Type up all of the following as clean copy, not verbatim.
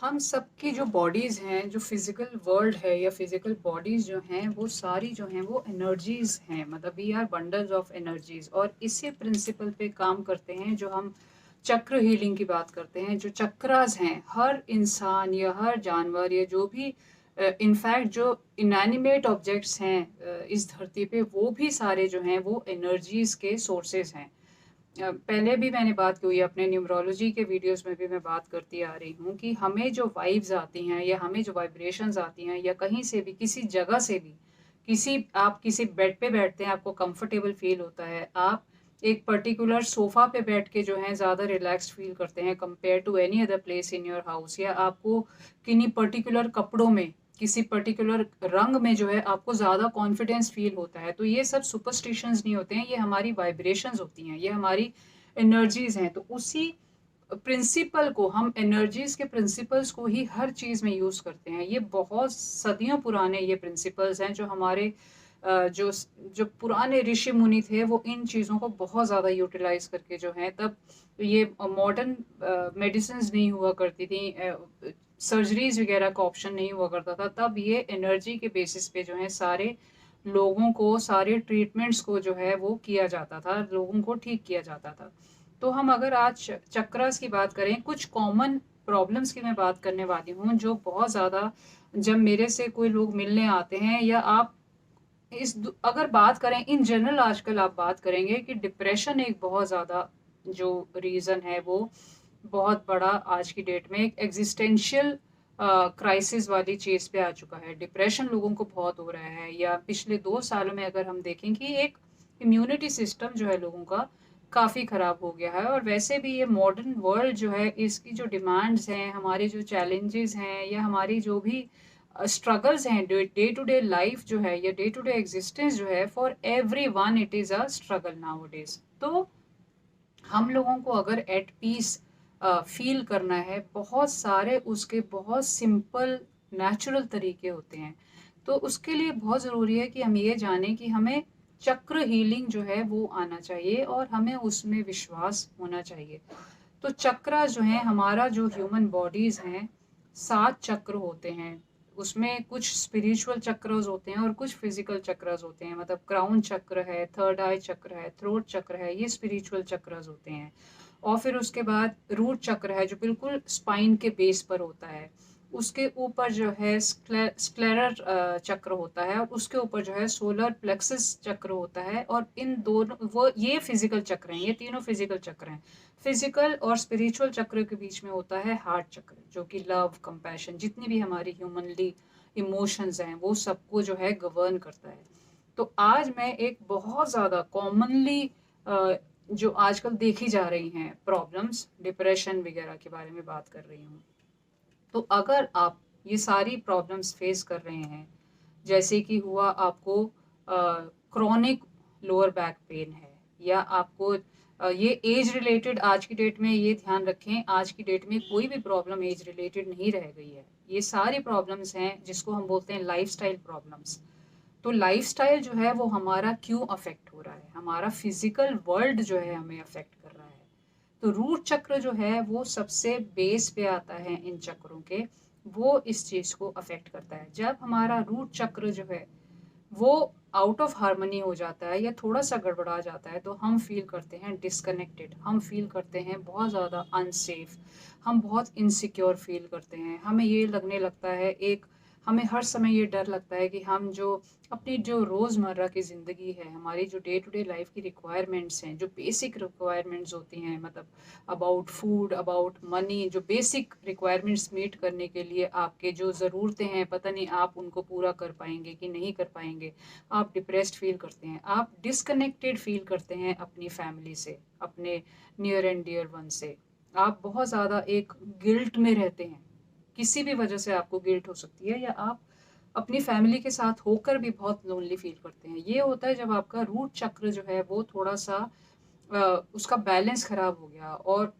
हम सबकी जो बॉडीज़ हैं, जो फिज़िकल वर्ल्ड है या फिज़िकल बॉडीज़ जो हैं, वो सारी जो हैं वो एनर्जीज़ हैं। मतलब we are bundles of energies और इसी प्रिंसिपल पे काम करते हैं जो हम चक्र हीलिंग की बात करते हैं। जो चक्रास हैं, हर इंसान या हर जानवर या जो भी इनफैक्ट जो इनएनिमेट ऑब्जेक्ट्स हैं इस धरती पे, वो भी सारे जो हैं वो एनर्जीज़ के सोर्सेज़ हैं। पहले भी मैंने बात की हुई है, अपने न्यूमरोलॉजी के वीडियोस में भी मैं बात करती आ रही हूँ कि हमें जो वाइब्स आती हैं या हमें जो वाइब्रेशंस आती हैं या कहीं से भी किसी जगह से भी, आप किसी बेड पे बैठते हैं, आपको कंफर्टेबल फील होता है, आप एक पर्टिकुलर सोफा पे बैठ के जो है ज़्यादा रिलैक्स्ड फील करते हैं compare to any other place in your house, या आपको किन्हीं पर्टिकुलर कपड़ों में, किसी पर्टिकुलर रंग में जो है आपको ज़्यादा कॉन्फिडेंस फील होता है। तो ये सब सुपरस्टिशंस नहीं होते हैं, ये हमारी वाइब्रेशंस होती हैं, ये हमारी एनर्जीज हैं। तो उसी प्रिंसिपल को, हम एनर्जीज के प्रिंसिपल्स को ही हर चीज़ में यूज़ करते हैं। ये बहुत सदियों पुराने ये प्रिंसिपल्स हैं जो हमारे जो जो पुराने ऋषि मुनि थे वो इन चीज़ों को बहुत ज़्यादा यूटिलाइज करके जो है, तब ये मॉडर्न मेडिसिन नहीं हुआ करती थी, सर्जरीज वगैरह का ऑप्शन नहीं हुआ करता था, तब ये एनर्जी के बेसिस पे जो है सारे लोगों को, सारे ट्रीटमेंट्स को जो है वो किया जाता था, लोगों को ठीक किया जाता था। तो हम अगर आज चक्रास की बात करें, कुछ कॉमन प्रॉब्लम्स की मैं बात करने वाली हूँ जो बहुत ज़्यादा, जब मेरे से कोई लोग मिलने आते हैं या आप अगर बात करें इन जनरल, आजकल आप बात करेंगे कि डिप्रेशन एक बहुत ज़्यादा जो रीज़न है वो बहुत बड़ा आज की डेट में एक एग्जिस्टेंशियल क्राइसिस वाली चीज़ पे आ चुका है। डिप्रेशन लोगों को बहुत हो रहा है, या पिछले 2 सालों में अगर हम देखें कि एक इम्यूनिटी सिस्टम जो है लोगों का काफ़ी ख़राब हो गया है। और वैसे भी ये मॉडर्न वर्ल्ड जो है, इसकी जो डिमांड्स हैं, हमारे जो चैलेंजेस हैं या हमारी जो भी स्ट्रगल्स हैं, डे टू डे लाइफ जो है या डे टू डे एग्जिस्टेंस जो है, for every one it is a struggle now days. तो हम लोगों को अगर एट पीस फील करना है, बहुत सारे उसके बहुत सिंपल नेचुरल तरीके होते हैं। तो उसके लिए बहुत ज़रूरी है कि हम ये जानें कि हमें चक्र हीलिंग जो है वो आना चाहिए और हमें उसमें विश्वास होना चाहिए। तो चक्र जो है, हमारा जो ह्यूमन बॉडीज़ हैं, 7 चक्र होते हैं। उसमें कुछ स्पिरिचुअल चक्रस होते हैं और कुछ फिजिकल चक्रस होते हैं। मतलब क्राउन चक्र है, थर्ड आई चक्र है, थ्रोट चक्र है, ये स्पिरिचुअल चक्रस होते हैं। और फिर उसके बाद रूट चक्र है जो बिल्कुल स्पाइन के बेस पर होता है। उसके ऊपर जो है स्क्लेरर चक्र होता है, और उसके ऊपर जो है सोलर प्लेक्सस चक्र होता है। और इन दोनों, वो ये फिजिकल चक्र हैं, ये तीनों फिजिकल चक्र हैं। फिजिकल और स्पिरिचुअल चक्र के बीच में होता है हार्ट चक्र, जो कि लव, कंपैशन, जितनी भी हमारी ह्यूमनली इमोशंस हैं वो सबको जो है गवर्न करता है। तो आज मैं एक बहुत ज़्यादा कॉमनली जो आजकल देखी जा रही हैं प्रॉब्लम्स, डिप्रेशन वगैरह के बारे में बात कर रही हूँ। तो अगर आप ये सारी प्रॉब्लम्स फेस कर रहे हैं, जैसे कि हुआ आपको क्रॉनिक लोअर बैक पेन है, या आपको ये एज रिलेटेड, आज की डेट में ये ध्यान रखें, आज की डेट में कोई भी प्रॉब्लम एज रिलेटेड नहीं रह गई है। ये सारी प्रॉब्लम्स हैं जिसको हम बोलते हैं लाइफस्टाइल प्रॉब्लम्स। तो लाइफस्टाइल जो है वो हमारा क्यों अफेक्ट हो रहा है, हमारा फिजिकल वर्ल्ड जो है हमें अफेक्ट कर रहा है। तो रूट चक्र जो है वो सबसे बेस पे आता है इन चक्रों के, वो इस चीज़ को अफेक्ट करता है। जब हमारा रूट चक्र जो है वो आउट ऑफ हार्मनी हो जाता है या थोड़ा सा गड़बड़ा जाता है, तो हम फील करते हैं डिस्कनेक्टेड, हम फील करते हैं बहुत ज़्यादा अनसेफ, हम बहुत इनसिक्योर फील करते हैं। हमें ये लगने लगता है, एक हमें हर समय ये डर लगता है कि हम जो अपनी जो रोज़मर्रा की ज़िंदगी है, हमारी जो डे टू डे लाइफ की रिक्वायरमेंट्स हैं, जो बेसिक रिक्वायरमेंट्स होती हैं, मतलब अबाउट फूड, अबाउट मनी, जो बेसिक रिक्वायरमेंट्स मीट करने के लिए आपके जो ज़रूरतें हैं, पता नहीं आप उनको पूरा कर पाएंगे कि नहीं कर पाएंगे। आप डिप्रेस्ड फील करते हैं, आप डिसकनेक्टेड फील करते हैं अपनी फैमिली से, अपने नियर एंड डियर वन से। आप बहुत ज़्यादा एक गिल्ट में रहते हैं, किसी भी वजह से आपको गिल्ट हो सकती है, या आप अपनी फैमिली के साथ होकर भी बहुत लोनली फील करते हैं। ये होता है जब आपका रूट चक्र जो है वो थोड़ा सा उसका बैलेंस खराब हो गया, और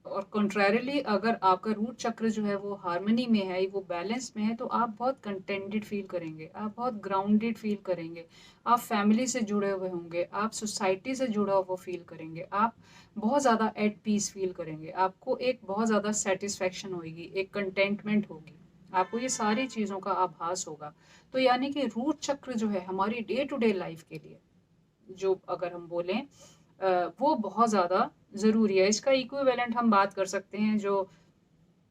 और कंट्रेरिली अगर आपका रूट चक्र जो है वो हार्मनी में है, वो बैलेंस में है, तो आप बहुत कंटेंटेड फील करेंगे, आप बहुत ग्राउंडेड फील करेंगे, आप फैमिली से जुड़े हुए होंगे, आप सोसाइटी से जुड़ा हुआ फील करेंगे, आप बहुत ज़्यादा एट पीस फील करेंगे, आपको एक बहुत ज़्यादा सेटिस्फैक्शन होगी, एक कंटेंटमेंट होगी, आपको ये सारी चीज़ों का आभास होगा। तो यानी कि रूट चक्र जो है हमारी डे टू डे लाइफ के लिए, जो अगर हम बोलें वो बहुत ज़्यादा ज़रूरी है। इसका इक्विवेलेंट हम बात कर सकते हैं, जो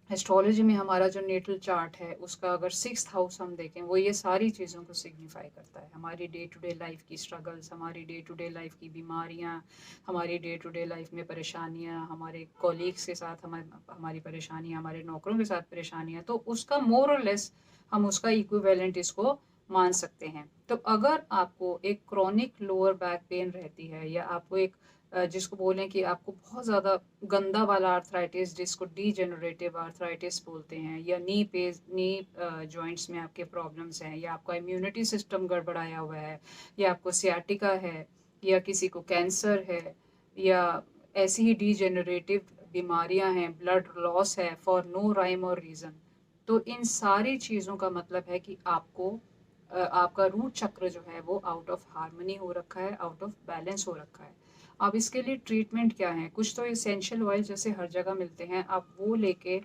एस्ट्रोलॉजी में हमारा जो नेटल चार्ट है उसका अगर 6th हाउस हम देखें, वो ये सारी चीज़ों को सिग्निफाई करता है। हमारी डे टू डे लाइफ की स्ट्रगल्स, हमारी डे टू डे लाइफ की बीमारियाँ, हमारी डे टू डे लाइफ में परेशानियाँ, हमारे कॉलीग्स के साथ हमारी परेशानियाँ, हमारे नौकरों के साथ परेशानियाँ, तो उसका मोर और लेस हम उसका इक्विवेलेंट इसको मान सकते हैं। तो अगर आपको एक क्रॉनिक लोअर बैक पेन रहती है, या आपको एक जिसको बोलें कि आपको बहुत ज़्यादा गंदा वाला आर्थराइटिस, जिसको डीजेनरेटिव आर्थराइटिस बोलते हैं, या नी जॉइंट्स में आपके प्रॉब्लम्स हैं, या आपका इम्यूनिटी सिस्टम गड़बड़ाया हुआ है, या आपको सियाटिका है, या किसी को कैंसर है, या ऐसी ही डीजेनरेटिव बीमारियां हैं, ब्लड लॉस है फॉर नो राइम और रीज़न, तो इन सारी चीज़ों का मतलब है कि आपको आपका रूट चक्र जो है वो आउट ऑफ हार्मनी हो रखा है, आउट ऑफ बैलेंस हो रखा है। अब इसके लिए ट्रीटमेंट क्या है? कुछ तो एसेंशियल ऑयल जैसे हर जगह मिलते हैं, आप वो लेके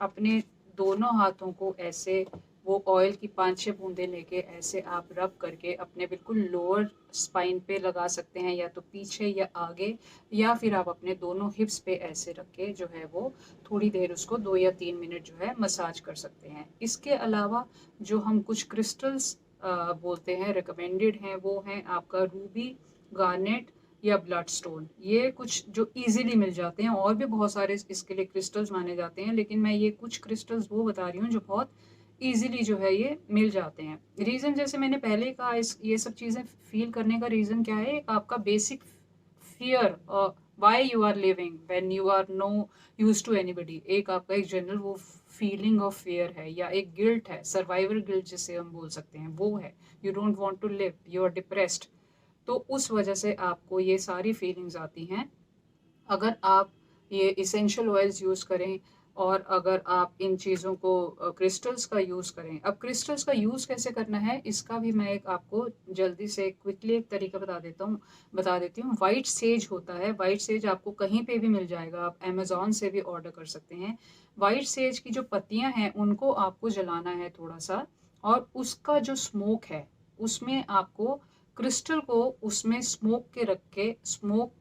अपने दोनों हाथों को ऐसे, वो ऑयल की 5-6 बूंदे लेके ऐसे आप रब करके अपने बिल्कुल लोअर स्पाइन पे लगा सकते हैं, या तो पीछे या आगे, या फिर आप अपने दोनों हिप्स पे ऐसे रख के जो है वो थोड़ी देर उसको 2 या 3 मिनट जो है मसाज कर सकते हैं। इसके अलावा जो हम कुछ क्रिस्टल्स बोलते हैं, रिकमेंडेड हैं, वो हैं आपका रूबी, गार्नेट या ब्लड स्टोन। ये कुछ जो इजीली मिल जाते हैं, और भी बहुत सारे इसके लिए क्रिस्टल्स माने जाते हैं, लेकिन मैं ये कुछ क्रिस्टल्स वो बता रही हूँ जो बहुत इजीली जो है ये मिल जाते हैं। रीज़न जैसे मैंने पहले ही कहा, इस ये सब चीज़ें फील करने का रीज़न क्या है? एक आपका basic fear, why you are living when you are no use to anybody, एक आपका एक जनरल वो फीलिंग ऑफ फियर है, या एक गिल्ट है, सर्वाइवल गिल्ट जिसे हम बोल सकते हैं, वो है। You don't want to live, you are depressed, तो उस वजह से आपको ये सारी फीलिंग्स आती हैं। अगर आप ये इसेंशियल ऑयल्स यूज़ करें, और अगर आप इन चीज़ों को क्रिस्टल्स का यूज़ करें। अब क्रिस्टल्स का यूज़ कैसे करना है, इसका भी मैं एक आपको जल्दी से क्विकली एक तरीका बता देती हूँ। वाइट सेज होता है, वाइट सेज आपको कहीं पे भी मिल जाएगा, आप अमेज़न से भी ऑर्डर कर सकते हैं। वाइट सेज की जो पत्तियाँ हैं उनको आपको जलाना है थोड़ा सा, और उसका जो स्मोक है उसमें आपको क्रिस्टल को उसमें स्मोक के रख के, स्मोक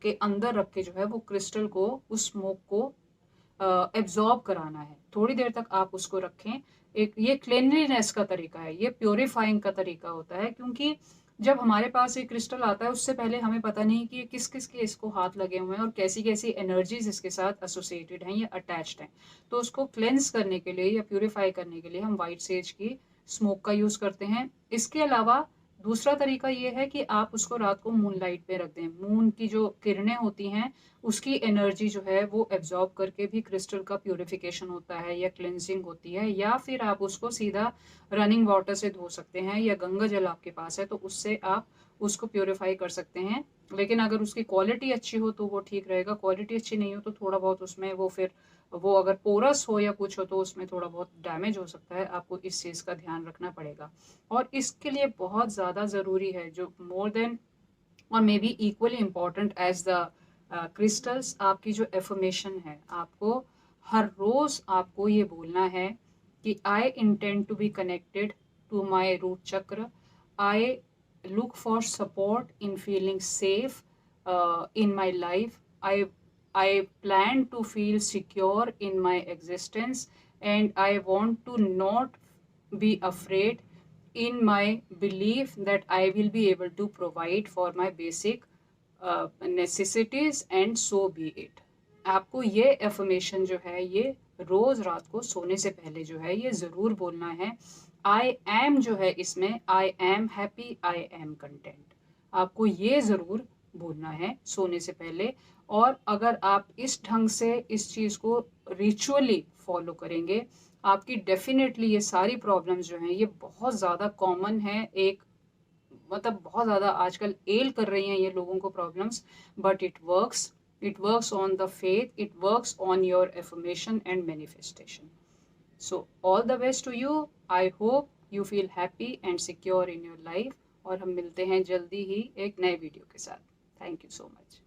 के अंदर रख के जो है वो क्रिस्टल को, उस स्मोक को एब्जॉर्ब कराना है। थोड़ी देर तक आप उसको रखें। एक ये क्लेनलीनेस का तरीका है, ये प्योरीफाइंग का तरीका होता है, क्योंकि जब हमारे पास ये क्रिस्टल आता है उससे पहले हमें पता नहीं कि किस किस के इसको हाथ लगे हुए हैं, और कैसी कैसी एनर्जीज इसके साथ एसोसिएटेड हैं या अटैच्ड हैं। तो उसको क्लेंस करने के लिए या प्योरीफाई करने के लिए हम वाइट सेज की स्मोक का यूज़ करते हैं। इसके अलावा दूसरा तरीका ये है कि आप उसको रात को मून लाइट पे रख दें। मून की जो किरणें होती हैं उसकी एनर्जी जो है वो एब्जॉर्ब करके भी क्रिस्टल का प्यूरिफिकेशन होता है या क्लिनजिंग होती है, या फिर आप उसको सीधा रनिंग वाटर से धो सकते हैं, या गंगा जल आपके पास है तो उससे आप उसको प्योरीफाई कर सकते हैं। लेकिन अगर उसकी क्वालिटी अच्छी हो तो वो ठीक रहेगा, क्वालिटी अच्छी नहीं हो तो थोड़ा बहुत उसमें वो अगर पोरस हो या कुछ हो तो उसमें थोड़ा बहुत डैमेज हो सकता है, आपको इस चीज़ का ध्यान रखना पड़ेगा। और इसके लिए बहुत ज़्यादा ज़रूरी है, जो मोर देन और may be equally important as the crystals, आपकी जो एफर्मेशन है, आपको हर रोज़ आपको ये बोलना है कि I intend to be connected to my root chakra, I look for support in feeling safe in my life. I plan to feel secure in my existence, and I want to not be afraid in my belief that I will be able to provide for my basic necessities, and so be it. आपको ये affirmation जो है ये रोज रात को सोने से पहले जो है ये ज़रूर बोलना है। आई एम जो है इसमें, I am happy, I am content, आपको ये ज़रूर बोलना है सोने से पहले। और अगर आप इस ढंग से इस चीज़ को रिचुअली फॉलो करेंगे, आपकी डेफिनेटली ये सारी प्रॉब्लम्स जो हैं ये बहुत ज़्यादा कॉमन है, एक मतलब बहुत ज़्यादा आजकल एल कर रही हैं ये लोगों को problems, but it works. It works on the faith, it works on your affirmation and manifestation. So all the best to you. I hope you feel happy and secure in your life. और हम मिलते हैं जल्दी ही एक नए video के साथ. Thank you so much.